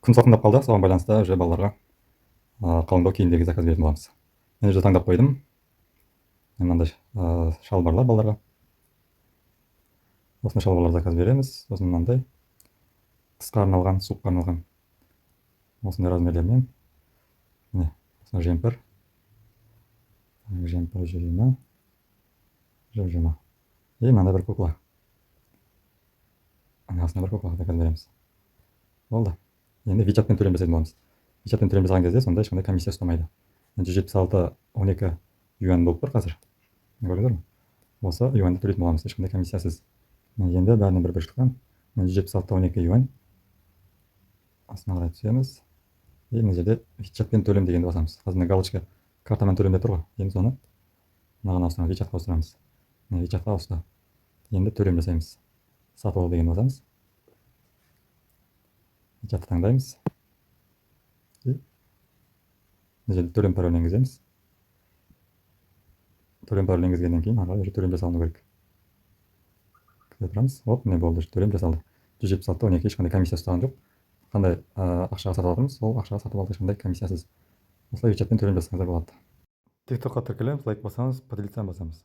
күн салқындап қалды, соған байланысты уже балаларға қалыңдау киімдерге заказ беретін боламыз. Мен уже таңдап қойдым. Мынандай шалбарлар балаларға. Осындай шалбарлар заказ береміз. Сосын мынандай қысқа арналған, суыққа арналған осындай размерлермен. Міне, осындай жемпір. Жемпір жүзіме. Жүзіме. И мынандай бір кукла. Осындай бір кукла заказ береміз. Болды. Енді вичатпен төлем жасайтын боламыз. Вичатпен төлем жасаған кезде сонда ешқандай комиссия ұстамайды. 176 юань болып тұр қазір. Көрдіңдер ме? Осы юаньды төлейтін боламыз, ешқандай комиссиясыз. Енді бәрінен бір шыққан. 176 юань. Астына қарай түсеміз. И мына жерде вичатпен төлем дегенді басамыз. Қазір мына галочка картамен төлем деп тұр ғой. Енді соны мынаған ауыстырамыз, вичатқа ауыстырамыз. Вичатқа ауысты. Енді төлем жасаймыз. Сатып ал дегенді басамыз. Вичатты таңдаймыз. Мына жерде төлем паролін енгіземіз. Төлем паролін енгізгеннен кейін ары қарай төлем жасалыну керек. Кіре тұрамыз. Оп, міне болды, төлем жасалды. 176 ешқандай комиссия ұстаған жоқ. Қандай ақшаға сатып алдыңыз, сол ақшаға сатып алды, ешқандай комиссиясыз. Осылай вичатпен төлем жасаңыздар болады. TikTokқа тіркелеміз, лайк басамыз, поделиться басамыз.